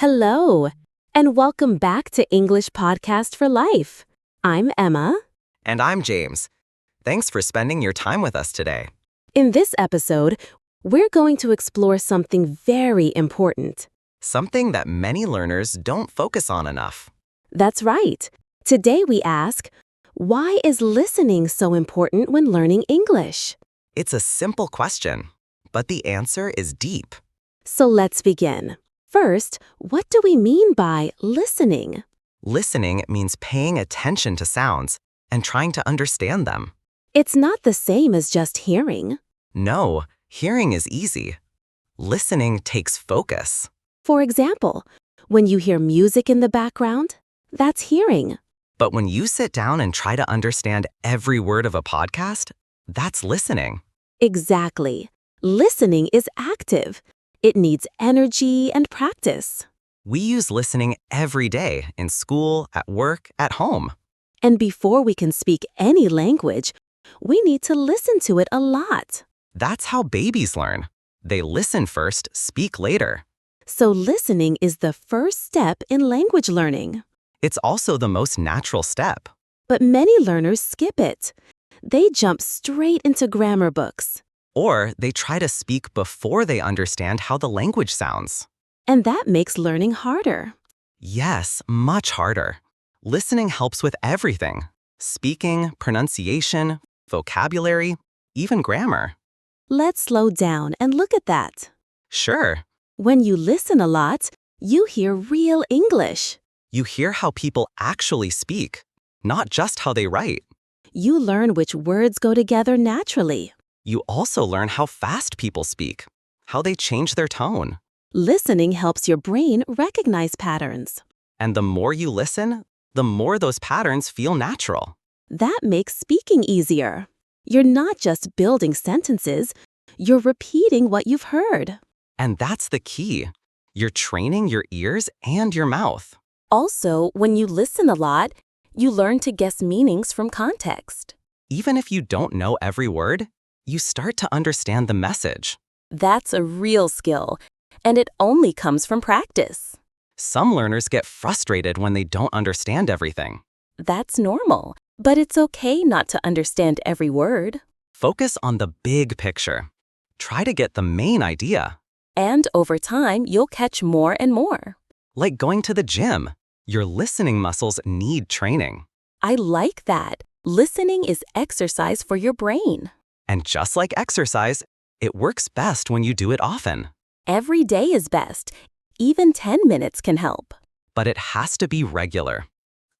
Hello, and welcome back to English Podcast for Life. I'm Emma. And I'm James. Thanks for spending your time with us today. In this episode, we're going to explore something very important. Something that many learners don't focus on enough. That's right. Today we ask, why is listening so important when learning English? It's a simple question, but the answer is deep. So let's begin. First, what do we mean by listening? Listening means paying attention to sounds and trying to understand them. It's not the same as just hearing. No, hearing is easy. Listening takes focus. For example, when you hear music in the background, that's hearing. But when you sit down and try to understand every word of a podcast, that's listening. Exactly. Listening is active. It needs energy and practice. We use listening every day in school, at work, at home. And before we can speak any language, we need to listen to it a lot. That's how babies learn. They listen first, speak later. So listening is the first step in language learning. It's also the most natural step. But many learners skip it. They jump straight into grammar books. Or they try to speak before they understand how the language sounds. And that makes learning harder. Yes, much harder. Listening helps with everything. Speaking, pronunciation, vocabulary, even grammar. Let's slow down and look at that. Sure, When you listen a lot, you hear real English. you hear how people actually speak, not just how they write. You learn which words go together naturally. You also learn how fast people speak, how they change their tone. Listening helps your brain recognize patterns. And the more you listen, the more those patterns feel natural. That makes speaking easier. You're not just building sentences, you're repeating what you've heard. And that's the key. You're training your ears and your mouth. Also, when you listen a lot, you learn to guess meanings from context. Even if you don't know every word, you start to understand the message. That's a real skill, and it only comes from practice. Some learners get frustrated when they don't understand everything. That's normal, but it's okay not to understand every word. Focus on the big picture. Try to get the main idea. And over time, you'll catch more and more. Like going to the gym, your listening muscles need training. I like that. Listening is exercise for your brain. And just like exercise, it works best when you do it often. Every day is best. Even 10 minutes can help. But it has to be regular,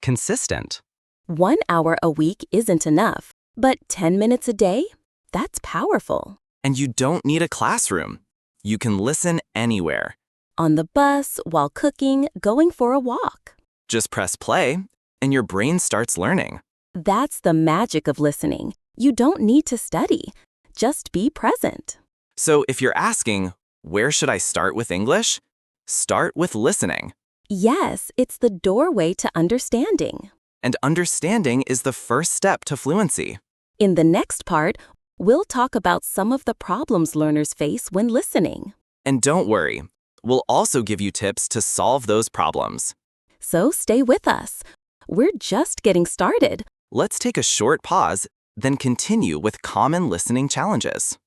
consistent. 1 hour a week isn't enough, but 10 minutes a day? That's powerful. And you don't need a classroom. You can listen anywhere. On the bus, while cooking, going for a walk. Just press play, and your brain starts learning. That's the magic of listening. You don't need to study. Just be present. So if you're asking, where should I start with English? Start with listening. Yes, it's the doorway to understanding. And understanding is the first step to fluency. In the next part, we'll talk about some of the problems learners face when listening. And don't worry, we'll also give you tips to solve those problems. So stay with us. We're just getting started. Let's take a short pause, then continue with common listening challenges.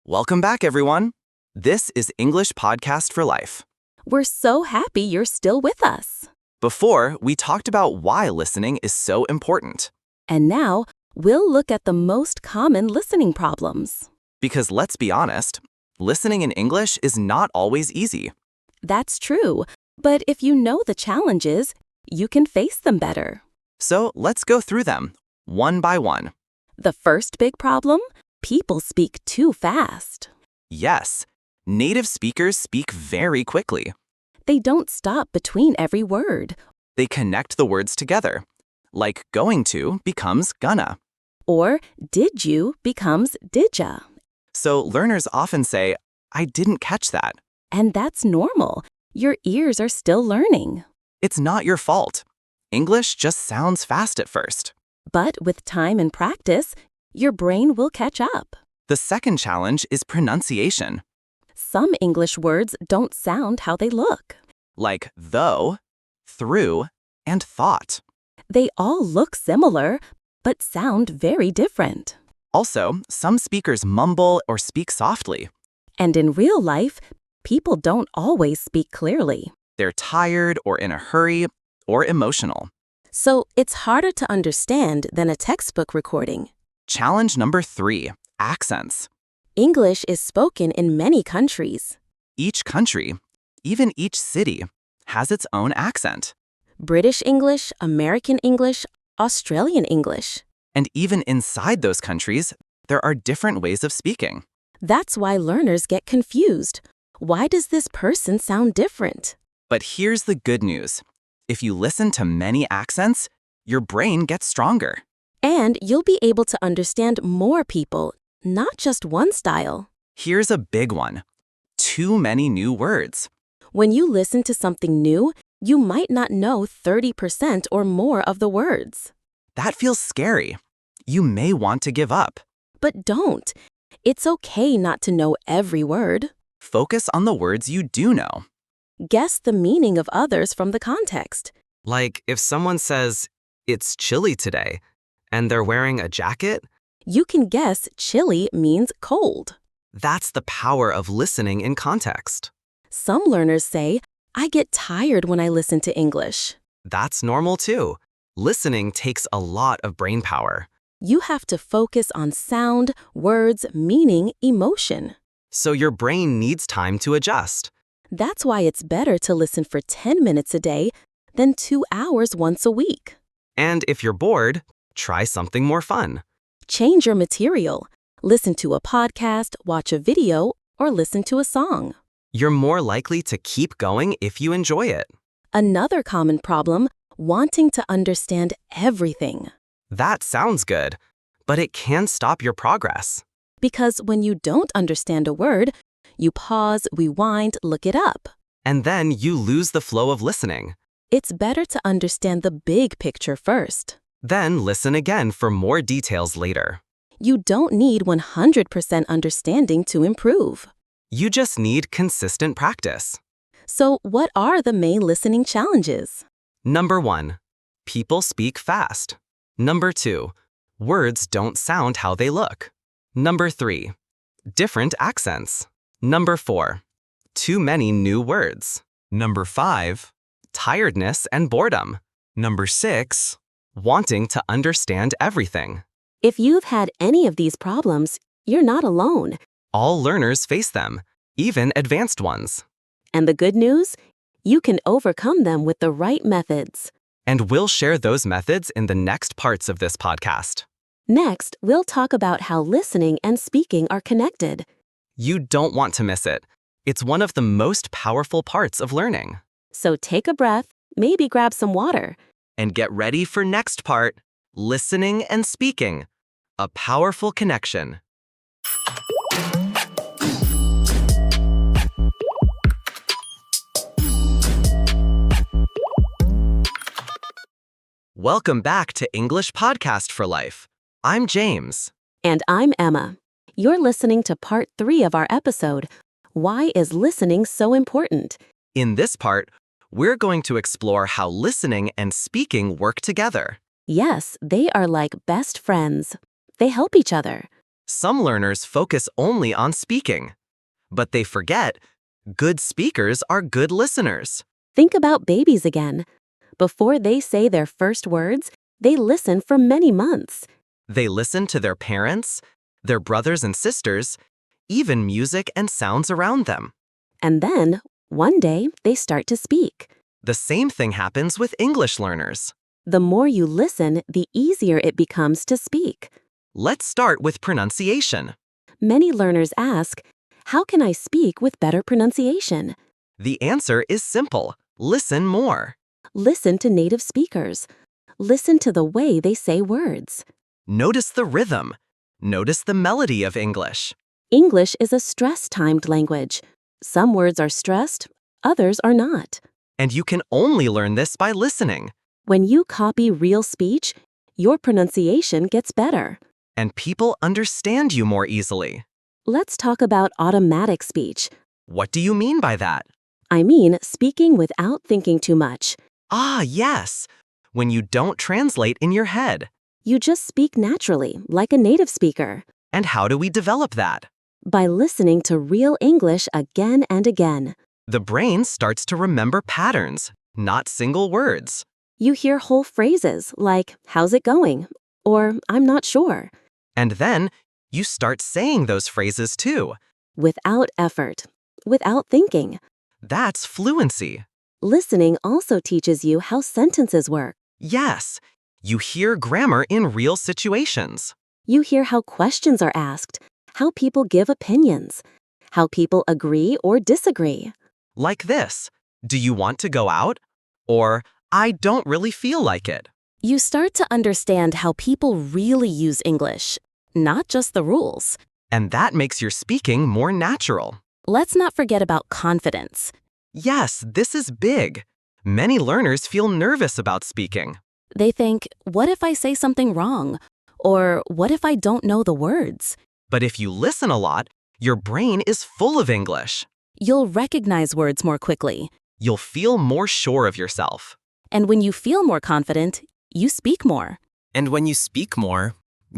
Welcome back, everyone. This is English Podcast for Life. We're so happy you're still with us. Before, we talked about why listening is so important. And now, we'll look at the most common listening problems. Because let's be honest, listening in English is not always easy. That's true, but if you know the challenges, you can face them better. So let's go through them, one by one. The first big problem? People speak too fast. Yes, native speakers speak very quickly. They don't stop between every word. They connect the words together, like going to becomes gonna. Or did you becomes didja. So learners often say, I didn't catch that. And that's normal. Your ears are still learning. It's not your fault. English just sounds fast at first. But with time and practice, Your brain will catch up. The second challenge is pronunciation, Some English words don't sound how they look. like though, through, and thought. They all look similar, but sound very different. Also, some speakers mumble or speak softly. And in real life, people don't always speak clearly. They're tired or in a hurry or emotional. So it's harder to understand than a textbook recording. Challenge number 3, accents. English is spoken in many countries. Each country, even each city, has its own accent. British English, American English, Australian English. And even inside those countries, there are different ways of speaking. That's why learners get confused. Why does this person sound different? But here's the good news. If you listen to many accents, your brain gets stronger. And you'll be able to understand more people, not just one style. Here's a big one. Too many new words. When you listen to something new, you might not know 30% or more of the words. That feels scary. You may want to give up. But don't. It's okay not to know every word. Focus on the words you do know. Guess the meaning of others from the context. Like if someone says, "It's chilly today," and they're wearing a jacket, You can guess chilly means cold. that's the power of listening in context. Some learners say, I get tired when I listen to English. That's normal too. Listening takes a lot of brain power. You have to focus on sound, words, meaning, emotion. So your brain needs time to adjust. That's why it's better to listen for 10 minutes a day than 2 hours once a week. And if you're bored, try something more fun. Change your material. Listen to a podcast, watch a video, or listen to a song. You're more likely to keep going if you enjoy it. Another common problem, wanting to understand everything. That sounds good, but it can stop your progress. Because when you don't understand a word, you pause, rewind, look it up. And then you lose the flow of listening. It's better to understand the big picture first. Then listen again for more details later. You don't need 100% understanding to improve. You just need consistent practice. So, what are the main listening challenges? Number 1, people speak fast. Number 2, words don't sound how they look. Number 3, different accents. Number 4, too many new words. Number 5, tiredness and boredom. Number 6, wanting to understand everything. If you've had any of these problems, you're not alone. All learners face them, even advanced ones. And the good news? You can overcome them with the right methods. And we'll share those methods in the next parts of this podcast. Next, we'll talk about how listening and speaking are connected. You don't want to miss it. It's one of the most powerful parts of learning. So take a breath, maybe grab some water. And get ready for next part, listening and speaking. A powerful connection. Welcome back to English Podcast for Life. I'm James. And I'm Emma. You're listening to part 3 of our episode, Why is Listening So Important? In this part, we're going to explore how listening and speaking work together. Yes, they are like best friends. They help each other. Some learners focus only on speaking, but they forget good speakers are good listeners. Think about babies again. Before they say their first words, they listen for many months. They listen to their parents, their brothers and sisters, even music and sounds around them. And then, one day, they start to speak. The same thing happens with English learners. The more you listen, the easier it becomes to speak. Let's start with pronunciation. Many learners ask, how can I speak with better pronunciation? The answer is simple. Listen more. Listen to native speakers. Listen to the way they say words. Notice the rhythm. Notice the melody of English. English is a stress-timed language. Some words are stressed, others are not. And you can only learn this by listening. When you copy real speech, your pronunciation gets better. and people understand you more easily. Let's talk about automatic speech. What do you mean by that? I mean, speaking without thinking too much. Ah, yes. When you don't translate in your head. You just speak naturally, like a native speaker. And how do we develop that? By listening to real English again and again. The brain starts to remember patterns, not single words. You hear whole phrases like, "How's it going?" or "I'm not sure." And then you start saying those phrases too. Without effort, without thinking. That's fluency. Listening also teaches you how sentences work. Yes, you hear grammar in real situations. You hear how questions are asked, how people give opinions, how people agree or disagree. Like this, do you want to go out? Or, I don't really feel like it. You start to understand how people really use English, not just the rules. And that makes your speaking more natural. Let's not forget about confidence. Yes, this is big. Many learners feel nervous about speaking. They think, what if I say something wrong? Or what if I don't know the words? But if you listen a lot, your brain is full of English. You'll recognize words more quickly. You'll feel more sure of yourself. And when you feel more confident, you speak more. And when you speak more,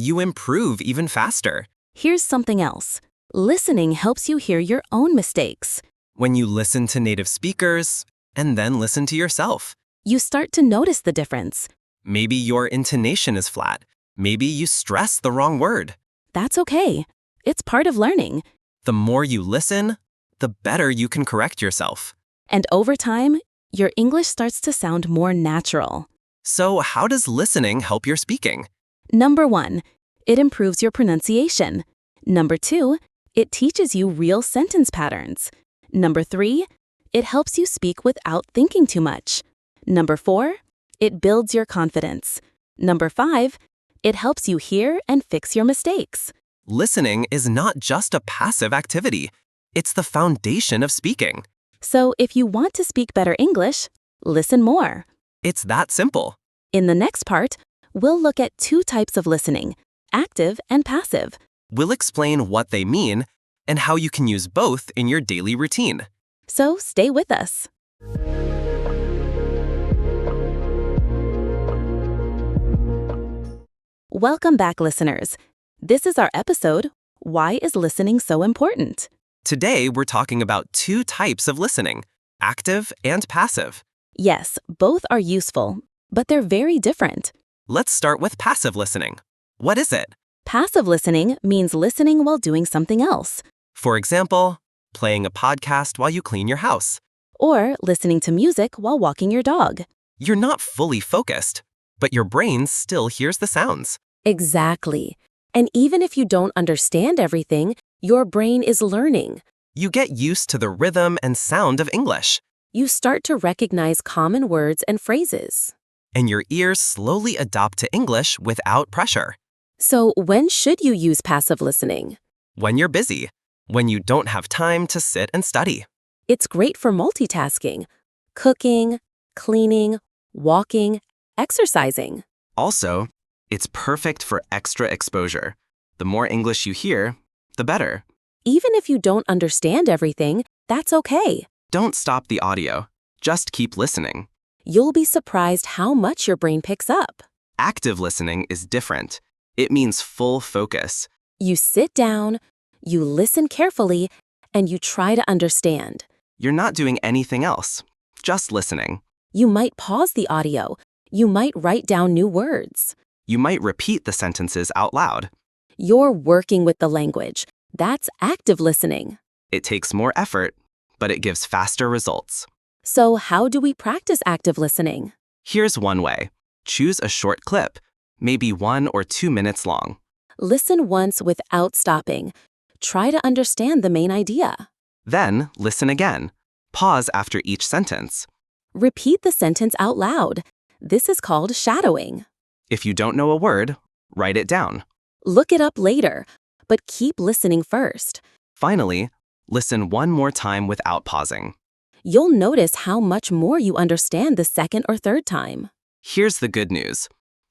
you improve even faster. Here's something else. Listening helps you hear your own mistakes. When you listen to native speakers and then listen to yourself. You start to notice the difference. Maybe your intonation is flat. Maybe you stress the wrong word. That's okay. It's part of learning. The more you listen, the better you can correct yourself. And over time, your English starts to sound more natural. So how does listening help your speaking? Number 1, it improves your pronunciation. Number 2, it teaches you real sentence patterns. Number 3, it helps you speak without thinking too much. Number 4, it builds your confidence. Number 5, it helps you hear and fix your mistakes. Listening is not just a passive activity. It's the foundation of speaking. So if you want to speak better English, listen more. It's that simple. In the next part, we'll look at 2 types of listening, active and passive. We'll explain what they mean and how you can use both in your daily routine. So stay with us. Welcome back, listeners. This is our episode, Why is Listening So Important? Today, we're talking about 2 types of listening, active and passive. Yes, both are useful, but they're very different. Let's start with passive listening. What is it? Passive listening means listening while doing something else, For example, playing a podcast while you clean your house. or listening to music while walking your dog. You're not fully focused, but your brain still hears the sounds. Exactly. And even if you don't understand everything, your brain is learning. You get used to the rhythm and sound of English, You start to recognize common words and phrases. and your ears slowly adopt to English without pressure. So when should you use passive listening? When you're busy, when you don't have time to sit and study. It's great for multitasking, cooking, cleaning, walking, exercising. Also, it's perfect for extra exposure. The more English you hear, the better. Even if you don't understand everything, that's okay. Don't stop the audio. Just keep listening. You'll be surprised how much your brain picks up. Active listening is different. It means full focus. You sit down, you listen carefully, and you try to understand. You're not doing anything else, just listening. You might pause the audio. You might write down new words. You might repeat the sentences out loud. You're working with the language. That's active listening. It takes more effort, but it gives faster results. So how do we practice active listening? Here's one way. Choose a short clip, maybe 1 or 2 minutes long. Listen once without stopping. Try to understand the main idea. Then, listen again. Pause after each sentence. Repeat the sentence out loud. This is called shadowing. If you don't know a word, write it down. Look it up later, but keep listening first. Finally, listen one more time without pausing. You'll notice how much more you understand the second or third time. Here's the good news.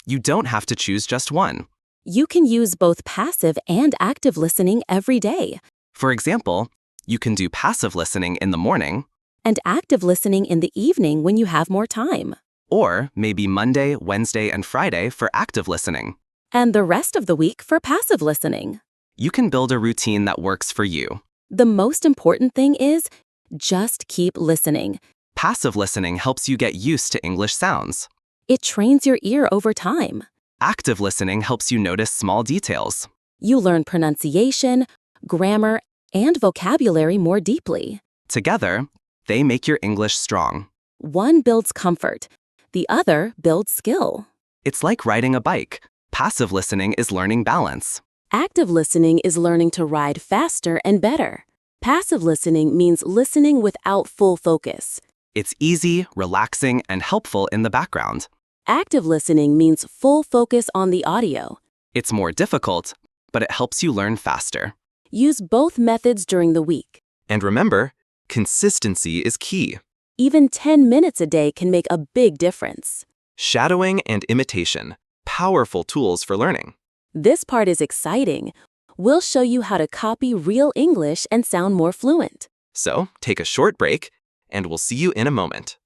You don't have to choose just one. You can use both passive and active listening every day, For example, you can do passive listening in the morning, and active listening in the evening when you have more time, or maybe Monday, Wednesday, and Friday for active listening. and the rest of the week for passive listening. You can build a routine that works for you. The most important thing is just keep listening. Passive listening helps you get used to English sounds. It trains your ear over time. Active listening helps you notice small details. You learn pronunciation, grammar, and vocabulary more deeply. Together, they make your English strong. One builds comfort. The other builds skill. It's like riding a bike. Passive listening is learning balance. Active listening is learning to ride faster and better. Passive listening means listening without full focus. It's easy, relaxing, and helpful in the background. Active listening means full focus on the audio. It's more difficult, but it helps you learn faster. Use both methods during the week. And remember, consistency is key. Even 10 minutes a day can make a big difference. Shadowing and imitation, powerful tools for learning. This part is exciting. We'll show you how to copy real English and sound more fluent. So, take a short break, and we'll see you in a moment.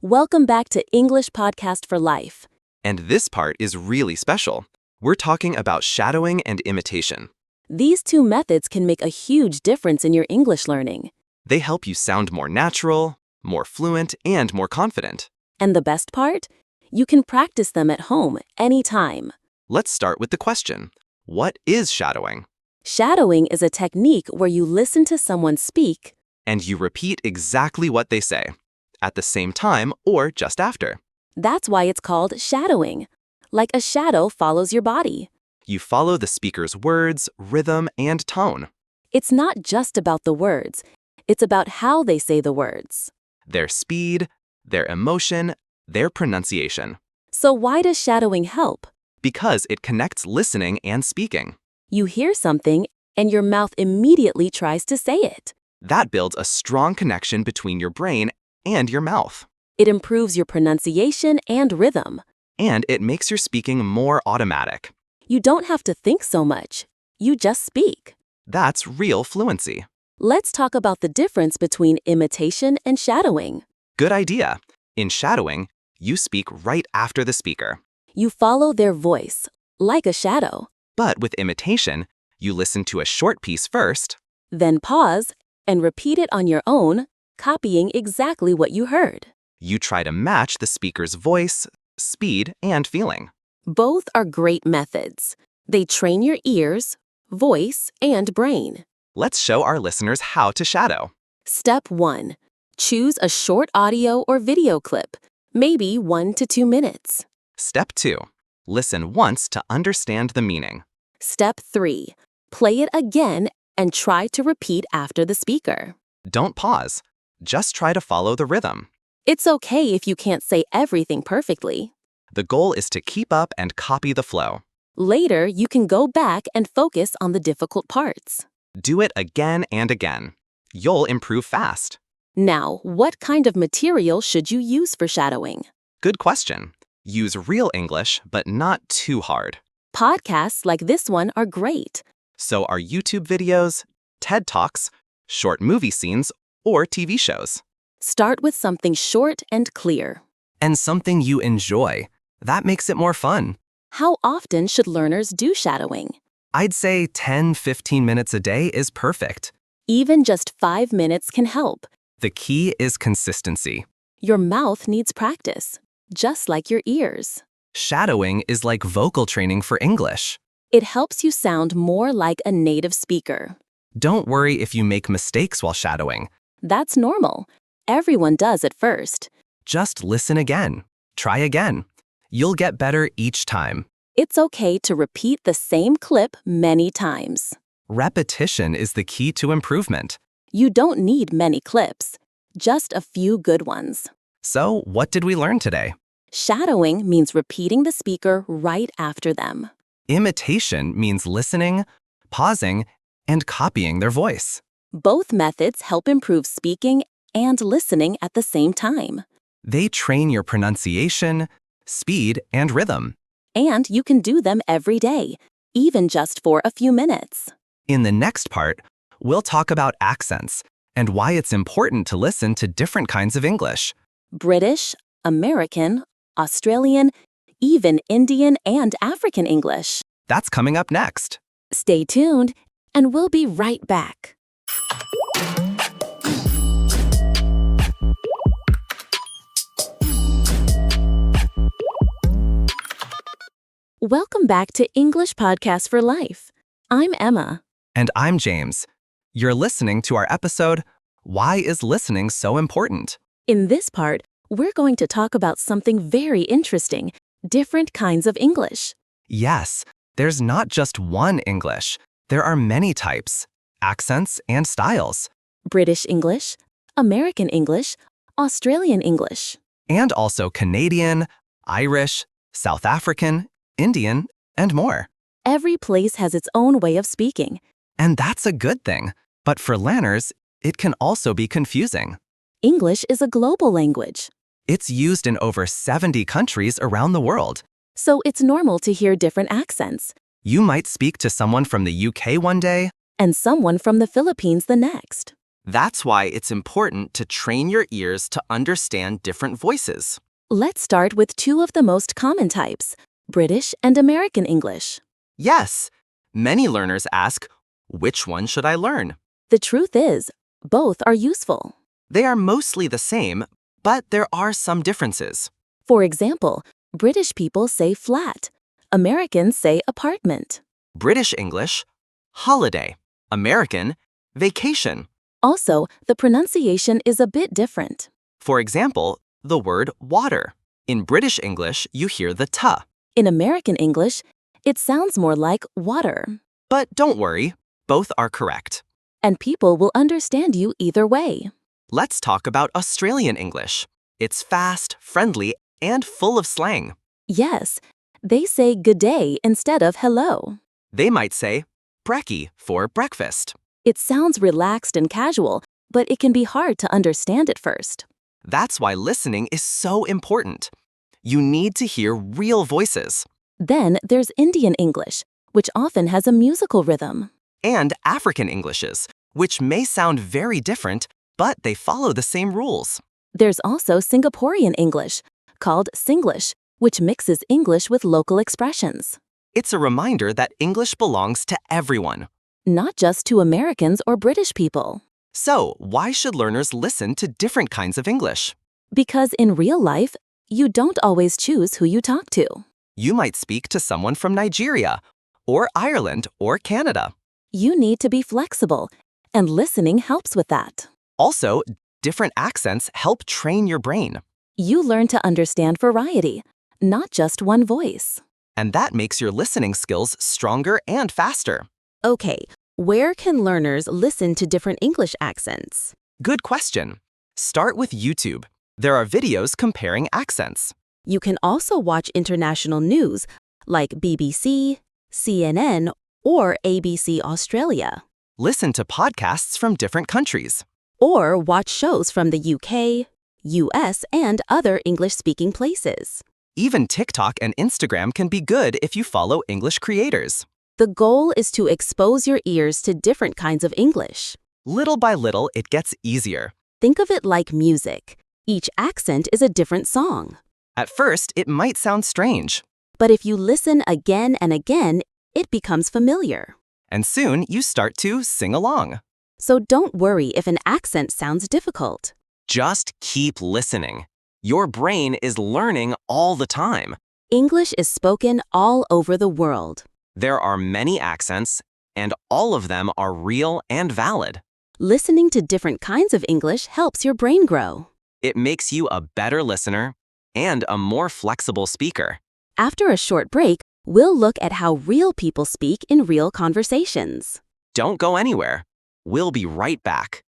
Welcome back to English Podcast for Life. And this part is really special. We're talking about shadowing and imitation. These two methods can make a huge difference in your English learning. They help you sound more natural, more fluent, and more confident. And the best part? You can practice them at home anytime. Let's start with the question. What is shadowing? Shadowing is a technique where you listen to someone speak, And you repeat exactly what they say, at the same time or just after. that's why it's called shadowing. Like a shadow follows your body. You follow the speaker's words, rhythm, and tone. It's not just about the words. It's about how they say the words. Their speed, their emotion, their pronunciation. So why does shadowing help? Because it connects listening and speaking. You hear something, and your mouth immediately tries to say it. That builds a strong connection between your brain and your mouth. It improves your pronunciation and rhythm. And it makes your speaking more automatic. You don't have to think so much. You just speak. That's real fluency. Let's talk about the difference between imitation and shadowing. Good idea. In shadowing, you speak right after the speaker. You follow their voice, like a shadow. But with imitation, you listen to a short piece first, Then pause and repeat it on your own, copying exactly what you heard. you try to match the speaker's voice, speed, and feeling. Both are great methods. They train your ears, voice, and brain. Let's show our listeners how to shadow. Step 1. Choose a short audio or video clip, maybe 1 to 2 minutes. Step 2. Listen once to understand the meaning. Step 3. Play it again and try to repeat after the speaker. Don't pause. Just try to follow the rhythm. It's okay if you can't say everything perfectly. The goal is to keep up and copy the flow. Later, you can go back and focus on the difficult parts. Do it again and again. You'll improve fast. Now, what kind of material should you use for shadowing? Good question. Use real English, but not too hard. Podcasts like this one are great. So are YouTube videos, TED Talks, short movie scenes, or TV shows. Start with something short and clear. And something you enjoy. That makes it more fun. How often should learners do shadowing? I'd say 10-15 minutes a day is perfect. Even just 5 minutes can help. The key is consistency. Your mouth needs practice, just like your ears. Shadowing is like vocal training for English. It helps you sound more like a native speaker. Don't worry if you make mistakes while shadowing. That's normal. Everyone does at first. Just listen again. Try again. You'll get better each time. It's okay to repeat the same clip many times. Repetition is the key to improvement. You don't need many clips, just a few good ones. So, what did we learn today? Shadowing means repeating the speaker right after them. Imitation means listening, pausing, and copying their voice. Both methods help improve speaking and listening at the same time. They train your pronunciation, speed, and rhythm. And you can do them every day, even just for a few minutes. In the next part, we'll talk about accents and why it's important to listen to different kinds of English. British, American, Australian, even Indian and African English. That's coming up next. Stay tuned, and we'll be right back. Welcome back to English Podcast for Life. I'm Emma. And I'm James. You're listening to our episode, Why is Listening So Important? In this part, we're going to talk about something very interesting, different kinds of English. Yes, there's not just one English. There are many types, accents, and styles. British English, American English, Australian English. And also Canadian, Irish, South African, Indian, and more. Every place has its own way of speaking. And that's a good thing. But for learners, it can also be confusing. English is a global language, It's used in over 70 countries around the world. so it's normal to hear different accents, You might speak to someone from the UK one day. and someone from the Philippines the next. That's why it's important to train your ears to understand different voices. Let's start with two of the most common types, British and American English. Yes, many learners ask, which one should I learn? The truth is, both are useful. They are mostly the same, but there are some differences. For example, British people say flat. Americans say apartment. British English, holiday. American, vacation. Also, the pronunciation is a bit different. For example, the word water. In British English, you hear the t. In American English, it sounds more like water. But don't worry, both are correct. And people will understand you either way. Let's talk about Australian English. It's fast, friendly, and full of slang. Yes, they say good day instead of hello. They might say brekkie for breakfast. It sounds relaxed and casual, but it can be hard to understand at first. That's why listening is so important. You need to hear real voices. Then there's Indian English, which often has a musical rhythm. And African Englishes, which may sound very different, but they follow the same rules. There's also Singaporean English, called Singlish, which mixes English with local expressions. It's a reminder that English belongs to everyone. Not just to Americans or British people. So, why should learners listen to different kinds of English? Because in real life, you don't always choose who you talk to. You might speak to someone from Nigeria, or Ireland, or Canada. You need to be flexible, and listening helps with that. Also, different accents help train your brain, You learn to understand variety, not just one voice. and that makes your listening skills stronger and faster. Okay, where can learners listen to different English accents? Good question. Start with YouTube. There are videos comparing accents. You can also watch international news like BBC, CNN, or ABC Australia. Listen to podcasts from different countries. Or watch shows from the UK, US, and other English-speaking places. Even TikTok and Instagram can be good if you follow English creators. The goal is to expose your ears to different kinds of English. Little by little, it gets easier. Think of it like music. Each accent is a different song. At first, it might sound strange, But if you listen again and again, it becomes familiar. and soon you start to sing along. So don't worry if an accent sounds difficult. Just keep listening. Your brain is learning all the time. English is spoken all over the world. There are many accents, and all of them are real and valid. Listening to different kinds of English helps your brain grow. It makes you a better listener and a more flexible speaker. After a short break, we'll look at how real people speak in real conversations. Don't go anywhere. We'll be right back.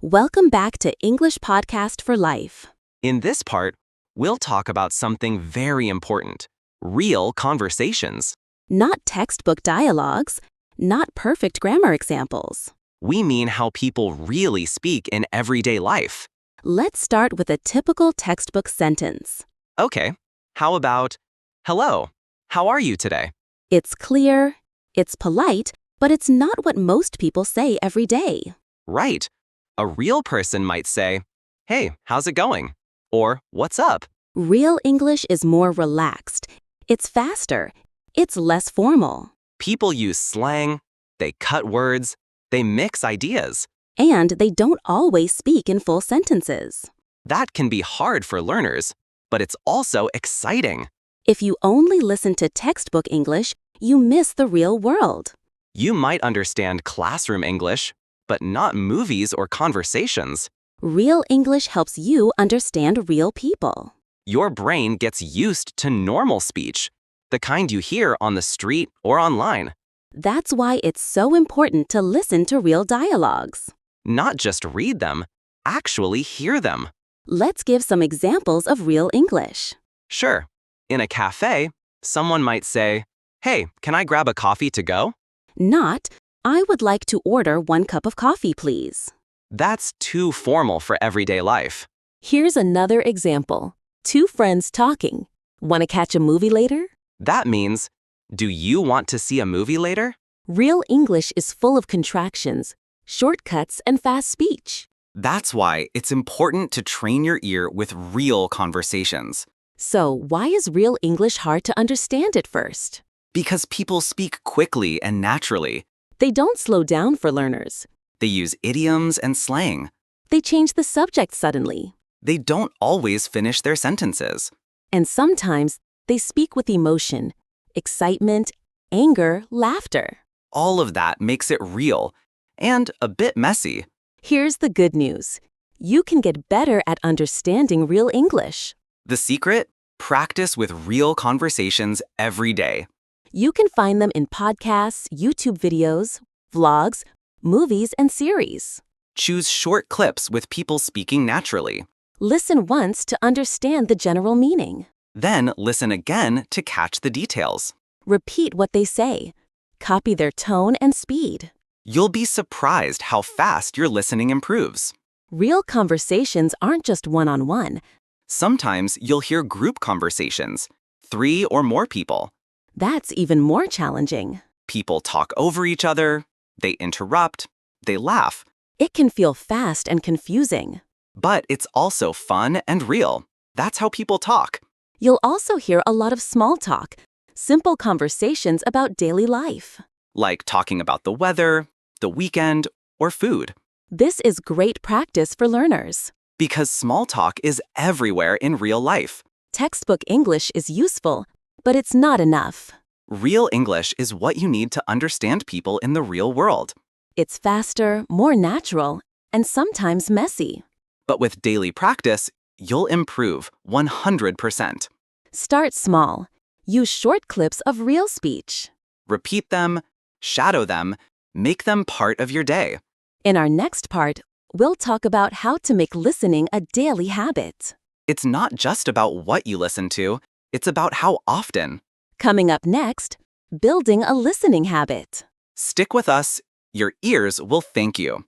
Welcome back to English Podcast for Life. In this part, we'll talk about something very important, real conversations. Not textbook dialogues, not perfect grammar examples. We mean how people really speak in everyday life. Let's start with a typical textbook sentence. Okay, how about, "Hello, how are you today?" It's clear, it's polite, but it's not what most people say every day. Right. A real person might say, "Hey, how's it going?" Or, "What's up?" Real English is more relaxed. It's faster. It's less formal. People use slang, they cut words, they mix ideas. And they don't always speak in full sentences. That can be hard for learners, but it's also exciting. If you only listen to textbook English, you miss the real world. You might understand classroom English, but not movies or conversations. Real English helps you understand real people. Your brain gets used to normal speech, the kind you hear on the street or online. That's why it's so important to listen to real dialogues. Not just read them, actually hear them. Let's give some examples of real English. Sure, in a cafe, someone might say, "Hey, can I grab a coffee to go?" Not, "I would like to order 1 cup of coffee, please." That's too formal for everyday life. Here's another example. 2 friends talking. Want to catch a movie later? That means, "Do you want to see a movie later?" Real English is full of contractions, shortcuts, and fast speech. That's why it's important to train your ear with real conversations. So, why is real English hard to understand at first? Because people speak quickly and naturally. They don't slow down for learners. They use idioms and slang. They change the subject suddenly. They don't always finish their sentences. And sometimes, they speak with emotion, excitement, anger, laughter. All of that makes it real and a bit messy. Here's the good news. You can get better at understanding real English. The secret? Practice with real conversations every day. You can find them in podcasts, YouTube videos, vlogs, movies, and series. Choose short clips with people speaking naturally. Listen once to understand the general meaning. Then listen again to catch the details. Repeat what they say. Copy their tone and speed. You'll be surprised how fast your listening improves. Real conversations aren't just one-on-one. Sometimes you'll hear group conversations, 3 or more people. That's even more challenging. People talk over each other, they interrupt, they laugh. It can feel fast and confusing. But it's also fun and real. That's how people talk. You'll also hear a lot of small talk, simple conversations about daily life. Like talking about the weather, the weekend, or food. This is great practice for learners. Because small talk is everywhere in real life. Textbook English is useful, but it's not enough. Real English is what you need to understand people in the real world. It's faster, more natural, and sometimes messy. But with daily practice, you'll improve 100%. Start small. Use short clips of real speech. Repeat them, shadow them, make them part of your day. In our next part, we'll talk about how to make listening a daily habit. It's not just about what you listen to, it's about how often. Coming up next, building a listening habit. Stick with us, your ears will thank you.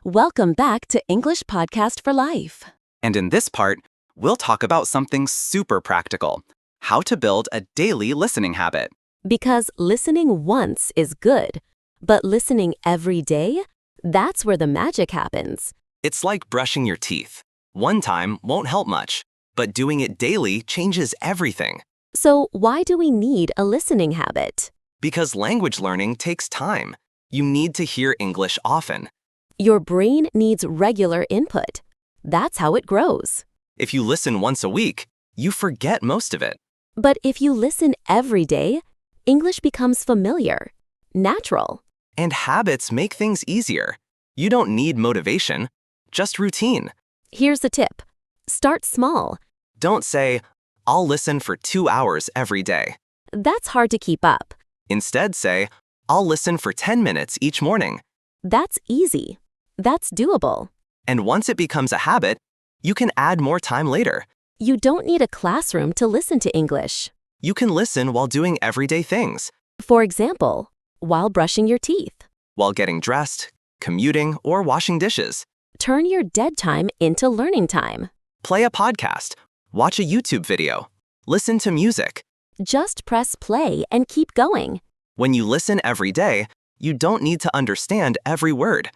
Welcome back to English Podcast for Life. And in this part, we'll talk about something super practical, how to build a daily listening habit. Because listening once is good, but listening every day, that's where the magic happens. It's like brushing your teeth. One time won't help much, but doing it daily changes everything. So why do we need a listening habit? Because language learning takes time. You need to hear English often. Your brain needs regular input. That's how it grows. If you listen once a week, you forget most of it. But if you listen every day, English becomes familiar, natural. And habits make things easier. You don't need motivation, just routine. Here's a tip. Start small. Don't say, "I'll listen for 2 hours every day." That's hard to keep up. Instead say, "I'll listen for 10 minutes each morning." That's easy. That's doable. And once it becomes a habit, you can add more time later. You don't need a classroom to listen to English. You can listen while doing everyday things, For example, while brushing your teeth. while getting dressed, commuting, or washing dishes. Turn your dead time into learning time. Play a podcast, watch a YouTube video, listen to music. Just press play and keep going. When you listen every day, you don't need to understand every word.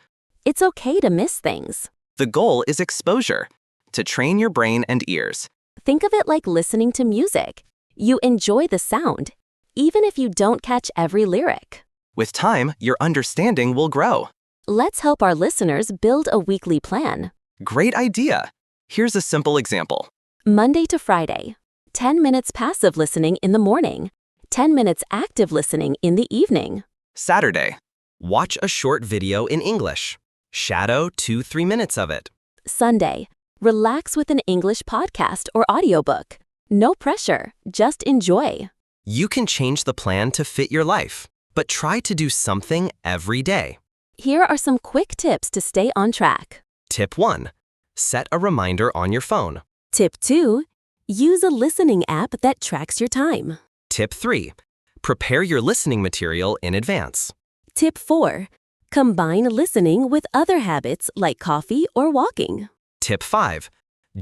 It's okay to miss things. The goal is exposure, to train your brain and ears. Think of it like listening to music. You enjoy the sound, even if you don't catch every lyric. With time, your understanding will grow. Let's help our listeners build a weekly plan. Great idea! Here's a simple example. Monday to Friday, 10 minutes passive listening in the morning, 10 minutes active listening in the evening. Saturday, Watch a short video in English. Shadow 2-3 minutes of it. Sunday, relax with an English podcast or audiobook. No pressure, just enjoy. You can change the plan to fit your life, but try to do something every day. Here are some quick tips to stay on track. Tip 1. Set a reminder on your phone. Tip 2. Use a listening app that tracks your time. Tip 3. Prepare your listening material in advance. Tip 4. Combine listening with other habits like coffee or walking. Tip 5.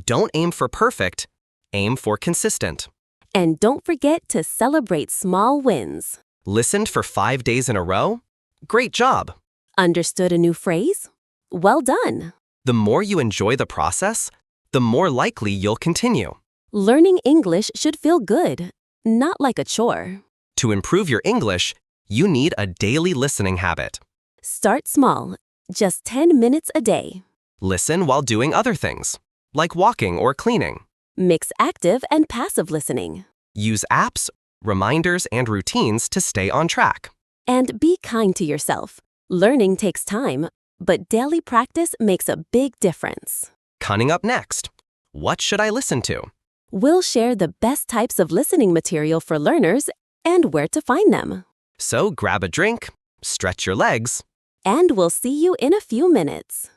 Don't aim for perfect, aim for consistent. And don't forget to celebrate small wins. Listened for 5 days in a row? Great job! Understood a new phrase? Well done. The more you enjoy the process, the more likely you'll continue. Learning English should feel good, not like a chore. To improve your English, you need a daily listening habit. Start small, just 10 minutes a day. Listen while doing other things, like walking or cleaning. Mix active and passive listening. Use apps, reminders, and routines to stay on track. And be kind to yourself. Learning takes time, but daily practice makes a big difference. Coming up next, what should I listen to? We'll share the best types of listening material for learners and where to find them. So grab a drink, stretch your legs. And we'll see you in a few minutes.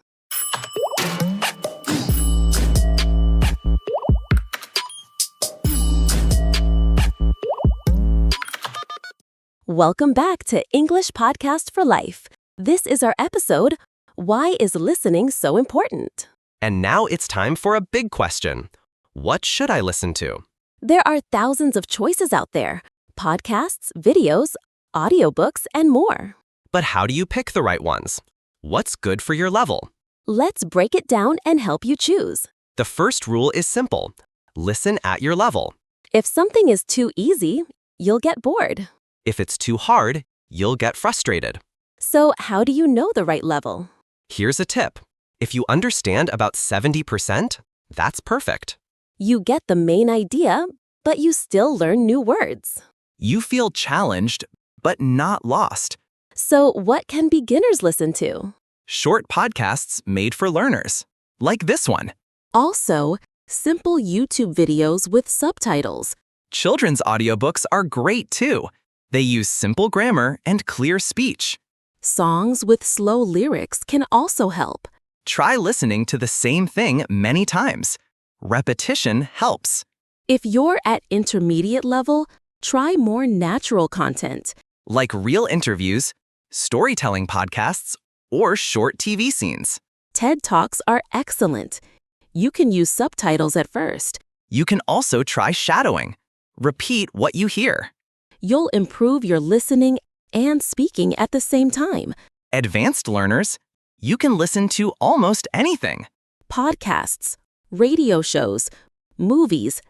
Welcome back to English Podcast for Life. This is our episode, Why is Listening So Important? And now it's time for a big question. What should I listen to? There are thousands of choices out there. Podcasts, videos, audiobooks, and more. But how do you pick the right ones? What's good for your level? Let's break it down and help you choose. The first rule is simple. Listen at your level. If something is too easy, you'll get bored. If it's too hard, you'll get frustrated. So how do you know the right level? Here's a tip. If you understand about 70%, that's perfect. You get the main idea, but you still learn new words. you feel challenged, but not lost. So what can beginners listen to? Short podcasts made for learners, like this one. Also, simple YouTube videos with subtitles. Children's audiobooks are great too. They use simple grammar and clear speech. Songs with slow lyrics can also help. Try listening to the same thing many times. Repetition helps. If you're at intermediate level, try more natural content. Like real interviews, storytelling podcasts, or short TV scenes. TED Talks are excellent. You can use subtitles at first. You can also try shadowing. Repeat what you hear. You'll improve your listening and speaking at the same time. Advanced learners, you can listen to almost anything. Podcasts, radio shows, movies,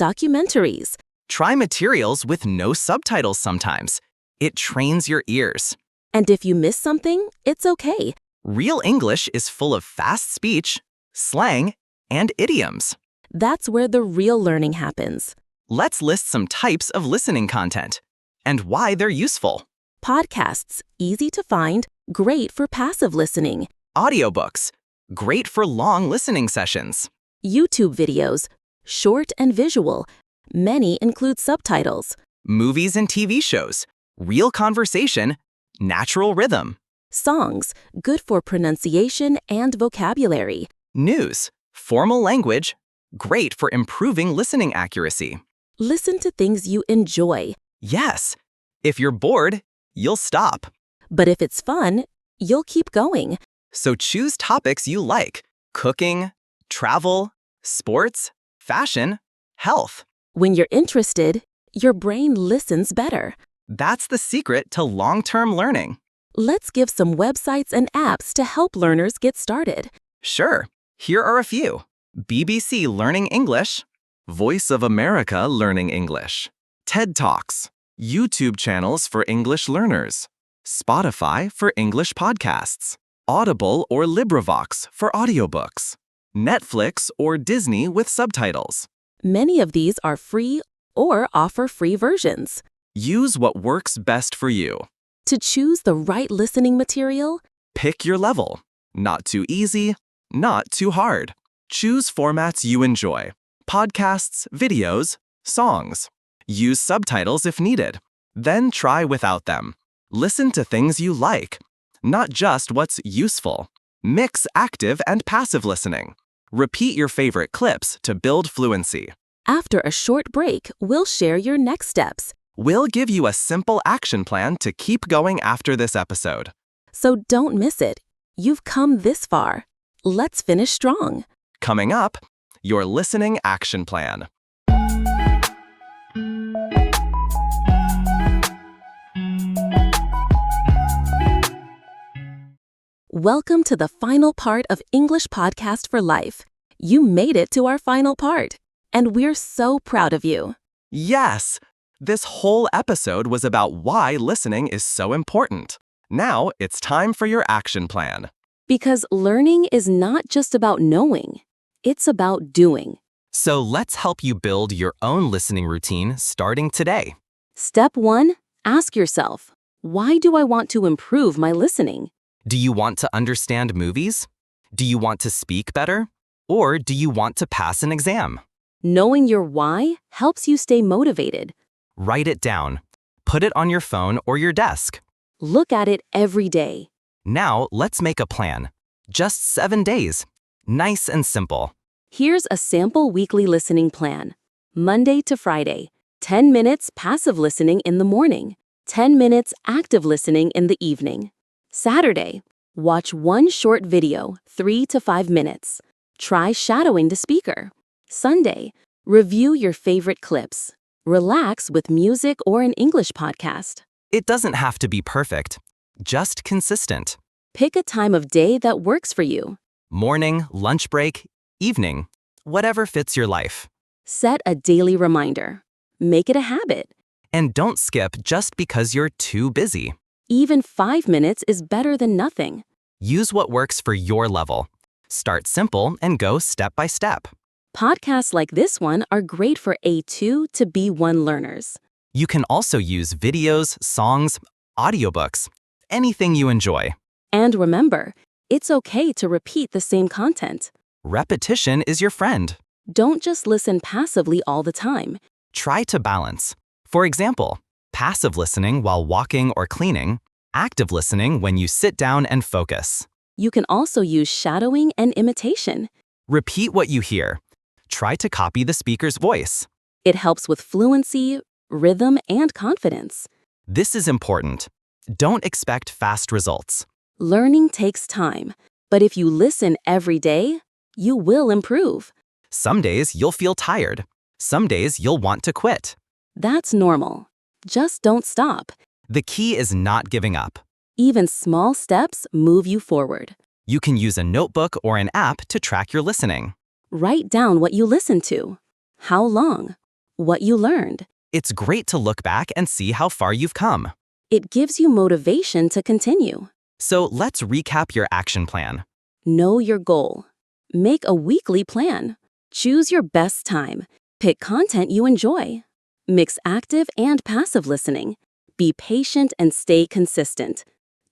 documentaries. Try materials with no subtitles sometimes. It trains your ears. And if you miss something, it's okay. Real English is full of fast speech, slang, and idioms. That's where the real learning happens. Let's list some types of listening content and why they're useful. Podcasts, easy to find, great for passive listening. Audiobooks, great for long listening sessions. YouTube videos, short and visual. Many include subtitles. Movies and TV shows, real conversation, natural rhythm. Songs, good for pronunciation and vocabulary. News, formal language, great for improving listening accuracy. Listen to things you enjoy. Yes, if you're bored, you'll stop. But if it's fun, you'll keep going. So choose topics you like: cooking, travel, sports, fashion, health. When you're interested, your brain listens better. That's the secret to long-term learning. Let's give some websites and apps to help learners get started. Sure, here are a few: BBC Learning English, Voice of America Learning English, TED Talks, YouTube channels for English learners, Spotify for English podcasts, Audible or LibriVox for audiobooks, Netflix or Disney with subtitles. Many of these are free or offer free versions. Use what works best for you. To choose the right listening material, Pick your level. Not too easy, not too hard. Choose formats you enjoy: podcasts, videos, songs. Use subtitles if needed. Then try without them. Listen to things you like, not just what's useful. Mix active and passive listening. Repeat your favorite clips to build fluency. after a short break, we'll share your next steps. We'll give you a simple action plan to keep going after this episode. So don't miss it. You've come this far. Let's finish strong. Coming up, your listening action plan. Welcome to the final part of English Podcast for Life. You made it to our final part, and we're so proud of you. Yes! This whole episode was about why listening is so important. Now it's time for your action plan. Because learning is not just about knowing, it's about doing. So let's help you build your own listening routine starting today. Step 1, ask yourself, why do I want to improve my listening? Do you want to understand movies? Do you want to speak better? Or do you want to pass an exam? Knowing your why helps you stay motivated. Write it down. Put it on your phone or your desk. Look at it every day. Now let's make a plan. Just 7 days. Nice and simple. Here's a sample weekly listening plan. Monday to Friday, 10 minutes passive listening in the morning, 10 minutes active listening in the evening. Saturday, watch one short video, 3 to 5 minutes. Try shadowing the speaker. Sunday, review your favorite clips. Relax with music or an English podcast. It doesn't have to be perfect, just consistent. Pick a time of day that works for you. Morning, lunch break, evening, whatever fits your life. Set a daily reminder. Make it a habit. And don't skip just because you're too busy. Even 5 minutes is better than nothing. Use what works for your level. Start simple and go step by step. Podcasts like this one are great for A2 to B1 learners. You can also use videos, songs, audiobooks, anything you enjoy. And remember, it's okay to repeat the same content. Repetition is your friend. Don't just listen passively all the time. Try to balance. For example, passive listening while walking or cleaning, active listening when you sit down and focus. You can also use shadowing and imitation. Repeat what you hear. Try to copy the speaker's voice. It helps with fluency, rhythm, and confidence. This is important. Don't expect fast results. Learning takes time, but if you listen every day, you will improve. Some days you'll feel tired. Some days you'll want to quit. That's normal. Just don't stop. The key is not giving up. Even small steps move you forward. You can use a notebook or an app to track your listening. Write down what you listened to, how long, what you learned. It's great to look back and see how far you've come. It gives you motivation to continue. So let's recap your action plan. Know your goal. Make a weekly plan. Choose your best time. Pick content you enjoy. Mix active and passive listening. Be patient and stay consistent.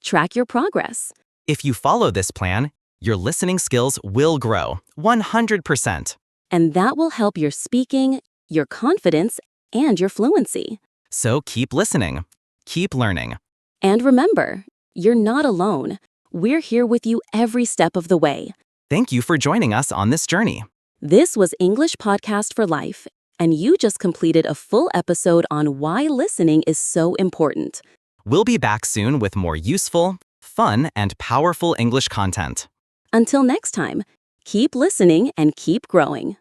Track your progress. If you follow this plan, your listening skills will grow 100%. And that will help your speaking, your confidence, and your fluency. So keep listening. Keep learning. And remember, You're not alone. We're here with you every step of the way. Thank you for joining us on this journey. This was English Podcast for Life, and you just completed a full episode on why listening is so important. We'll be back soon with more useful, fun, and powerful English content. Until next time, keep listening and keep growing.